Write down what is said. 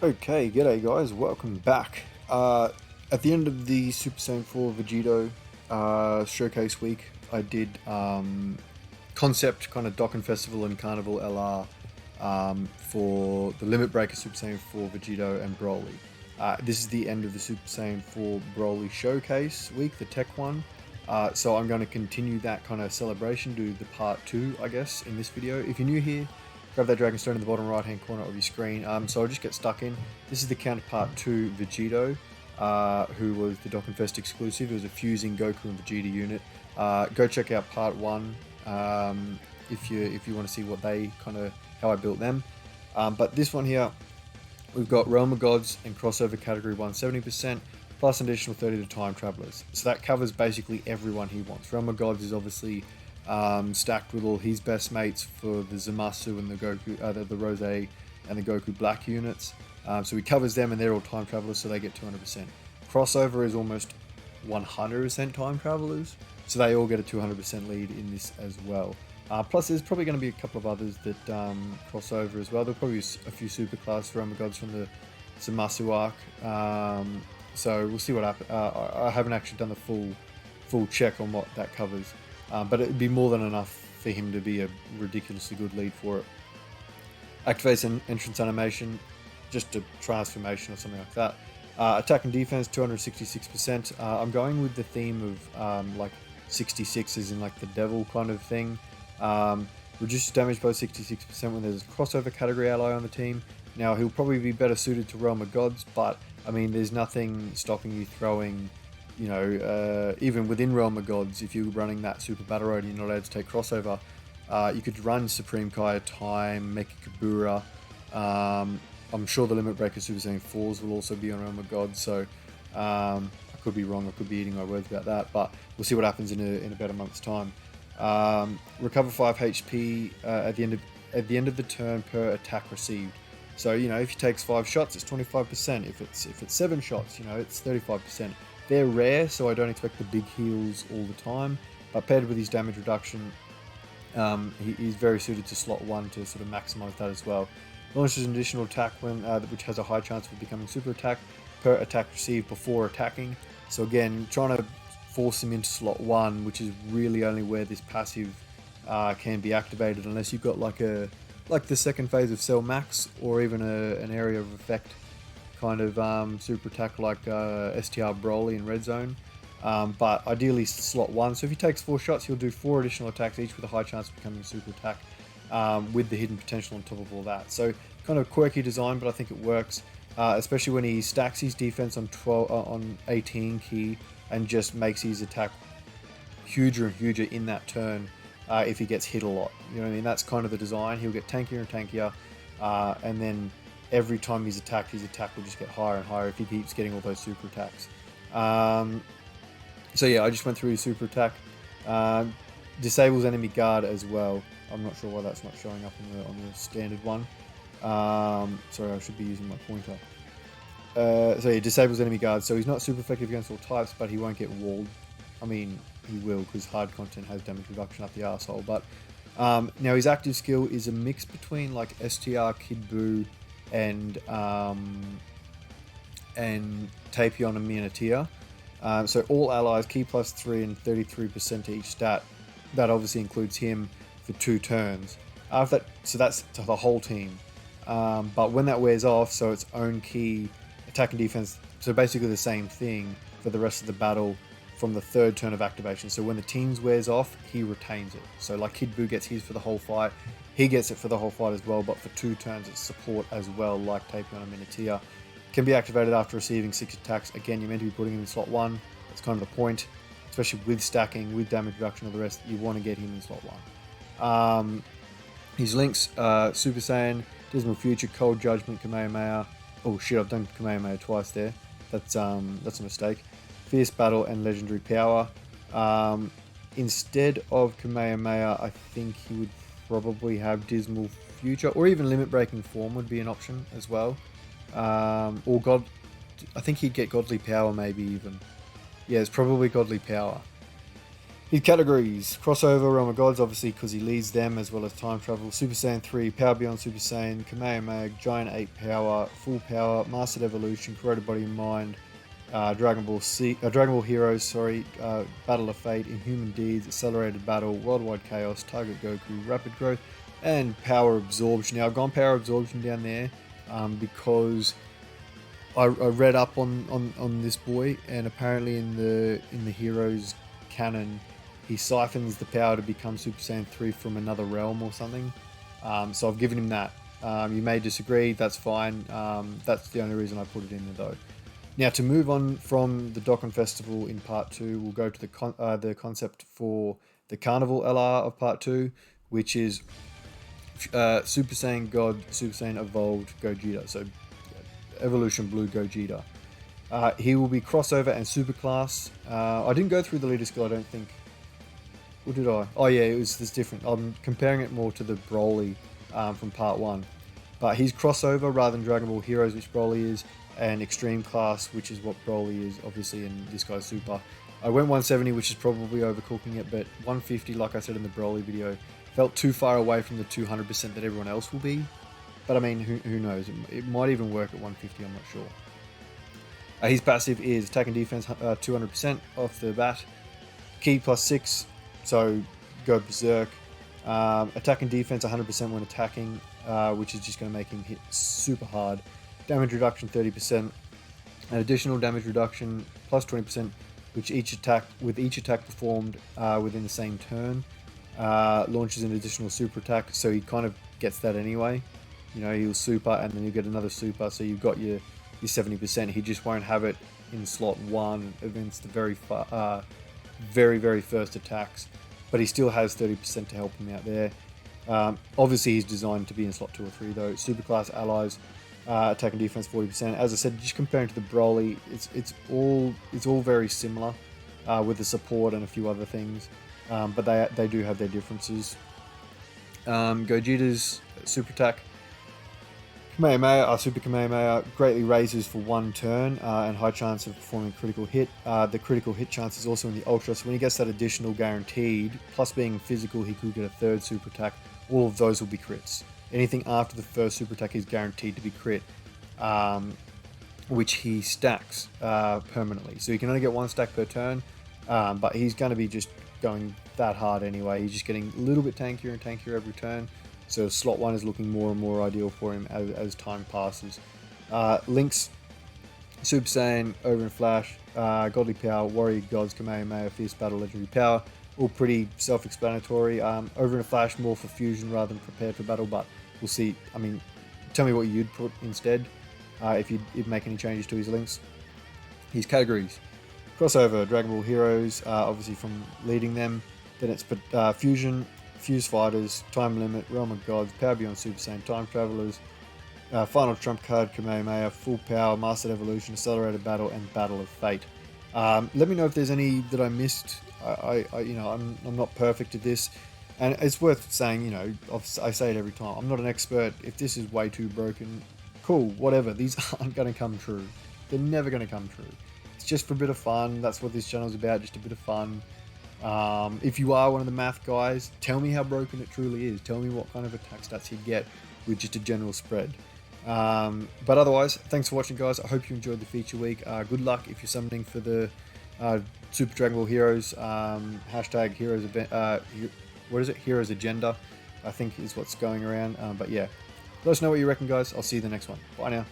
Okay, g'day guys, welcome back. At the end of the Super Saiyan 4 Vegito showcase week, I did concept kind of Dokkan Festival and Carnival LR for the Limit Breaker Super Saiyan 4 Vegito and Broly. This is the end of the Super Saiyan 4 Broly showcase week, the tech one. So I'm going to continue that kind of celebration, do the part 2, I guess, in this video. If you're new here, grab that dragon stone in the bottom right hand corner of your screen. So I'll just get stuck in. This is the counterpart to Vegito, who was the Dokkan Fest exclusive. It was a fusing Goku and Vegeta unit. Go check out part 1 if you want to see what they how I built them. But this one here, we've got Realm of Gods and crossover category 170%, plus an additional 30 to Time Travelers. So that covers basically everyone he wants. Realm of Gods is obviously stacked with all his best mates for the Zamasu and the Goku, the Rose and the Goku Black units. So he covers them, and they're all time travelers, so they get 200%. Crossover is almost 100% time travelers, so they all get a 200% lead in this as well. Plus, there's probably going to be a couple of others that cross over as well. There'll probably be a few superclass Realm of Gods from the Zamasu arc. So we'll see what happens. I haven't actually done the full check on what that covers. But it would be more than enough for him to be a ridiculously good lead for it. Activates an entrance animation, just a transformation or something like that. Attack and defense, 266%. I'm going with the theme of like 66s in like the devil kind of thing. Reduces damage by 66% when there's a crossover category ally on the team. Now, he'll probably be better suited to Realm of Gods, but I mean, there's nothing stopping you throwing, even within Realm of Gods, if you're running that Super Battle Road and you're not allowed to take crossover, you could run Supreme Kai Time, Mecha Kabura. I'm sure the Limit Breaker Super Saiyan 4s will also be on Realm of Gods, so I could be wrong, I could be eating my words about that, but we'll see what happens in about a month's time. Recover 5 HP at the end of the turn per attack received. So if he takes 5 shots, it's 25%. If it's 7 shots, it's 35%. They're rare, so I don't expect the big heals all the time. But paired with his damage reduction, he's very suited to slot 1 to sort of maximize that as well. Launches an additional attack which has a high chance of becoming super attack per attack received before attacking. So again, trying to force him into slot 1, which is really only where this passive can be activated, unless you've got like the second phase of Cell Max, or even an area of effect kind of super attack like STR Broly in Red Zone. But ideally slot 1. So if he takes 4 shots, he'll do 4 additional attacks, each with a high chance of becoming super attack, with the hidden potential on top of all that. So kind of quirky design, but I think it works, especially when he stacks his defense on 18 key and just makes his attack huger and huger in that turn. If he gets hit a lot, what I mean. That's kind of the design. He'll get tankier and tankier, and then every time he's attacked, his attack will just get higher and higher if he keeps getting all those super attacks. So yeah, I just went through his super attack. Disables enemy guard as well. I'm not sure why that's not showing up on the standard one. Sorry, I should be using my pointer. So yeah, disables enemy guard. So he's not super effective against all types, but he won't get walled. I mean, he will, because hard content has damage reduction up the arsehole. But now his active skill is a mix between like STR, Kid Buu, and Tapion and Minatia. So all allies, key plus 3 and 33% to each stat. That obviously includes him for 2 turns. So that's to the whole team. But when that wears off, so its own key, attack and defense, so basically the same thing for the rest of the battle from the 3rd turn of activation. So when the team's wears off, he retains it. So like Kid Buu gets his for the whole fight, he gets it for the whole fight as well, but for 2 turns it's support as well, like Tapion and Minatia. Can be activated after receiving 6 attacks. Again, you're meant to be putting him in slot 1. That's kind of the point, especially with stacking, with damage reduction, all the rest. You want to get him in slot 1. His links, Super Saiyan, Dismal Future, Cold Judgment, Kamehameha. Oh shit, I've done Kamehameha twice there. That's a mistake. Fierce Battle and Legendary Power. Instead of Kamehameha, I think he would probably have Dismal Future, or even Limit Breaking Form would be an option as well. Or I think he'd get Godly Power maybe even. Yeah, it's probably Godly Power. His categories: crossover, Realm of Gods, obviously because he leads them, as well as time travel. Super Saiyan 3, Power Beyond Super Saiyan, Kamehameha, Giant 8 Power, Full Power, Mastered Evolution, Corroded Body and Mind, Dragon Ball Heroes, sorry, Battle of Fate, Inhuman Deeds, Accelerated Battle, Worldwide Chaos, Target Goku, Rapid Growth, and Power Absorption. Now I've gone Power Absorption down there because I read up on this boy, and apparently in the Heroes canon, he siphons the power to become Super Saiyan 3 from another realm or something. So I've given him that. You may disagree, that's fine. That's the only reason I put it in there though. Now to move on from the Dokkan Festival in part 2, we'll go to the concept for the Carnival LR of part 2, which is Super Saiyan God, Super Saiyan Evolved Gogeta. So Evolution Blue Gogeta. He will be crossover and superclass. I didn't go through the leader skill, I don't think. Or did I? Oh yeah, it was this different. I'm comparing it more to the Broly from part 1. But he's crossover rather than Dragon Ball Heroes, which Broly is, and extreme class, which is what Broly is, obviously, and this guy's super. I went 170, which is probably overcooking it, but 150, like I said in the Broly video, felt too far away from the 200% that everyone else will be. But I mean, who knows? It might even work at 150, I'm not sure. His passive is attack and defense 200% off the bat. Ki +6, so go berserk. Attack and defense 100% when attacking, which is just going to make him hit super hard. Damage reduction 30%. An additional damage reduction plus 20%, which each attack performed within the same turn launches an additional super attack. So he kind of gets that anyway. You know, he'll super and then you get another super. So you've got your 70%. He just won't have it in slot 1 against the very first attacks, but he still has 30% to help him out there. Obviously he's designed to be in slot 2 or 3 though. Superclass allies, attack and defense 40%. As I said, just comparing to the Broly, it's all very similar with the support and a few other things, but they do have their differences. Gogeta's super attack, Kamehameha, Super Kamehameha, greatly raises for 1 turn and high chance of performing critical hit. The critical hit chance is also in the Ultra, so when he gets that additional guaranteed, plus being physical, he could get a 3rd super attack. All of those will be crits. Anything after the 1st super attack is guaranteed to be crit, which he stacks permanently. So you can only get 1 stack per turn, but he's going to be just going that hard anyway. He's just getting a little bit tankier and tankier every turn. So slot 1 is looking more and more ideal for him as time passes. Link's Super Saiyan, Over and Flash, Godly Power, Warrior Gods, Kamehameha, Fierce Battle, Legendary Power. All pretty self-explanatory. Over and Flash more for fusion rather than prepared for battle, but we'll see. I mean, tell me what you'd put instead if you'd make any changes to his links. His categories: crossover, Dragon Ball Heroes, obviously from leading them. Then it's fusion, Fuse Fighters, Time Limit, Realm of Gods, Power Beyond Super Saiyan, Time Travelers, Final Trump Card, Kamehameha, Full Power, Mastered Evolution, Accelerated Battle, and Battle of Fate. Let me know if there's any that I missed. I'm not perfect at this, and it's worth saying, you know, I say it every time, I'm not an expert. If this is way too broken, cool, whatever. These aren't going to come true. They're never going to come true. It's just for a bit of fun. That's what this channel's about, just a bit of fun. If you are one of the math guys, tell me how broken it truly is. Tell me what kind of attack stats you get with just a general spread. But otherwise, thanks for watching, guys. I hope you enjoyed the feature week. Good luck if you're summoning for the Super Dragon Ball Heroes, hashtag Heroes event, what is it? Heroes Agenda, I think is what's going around. But yeah, let us know what you reckon, guys. I'll see you in the next one. Bye now.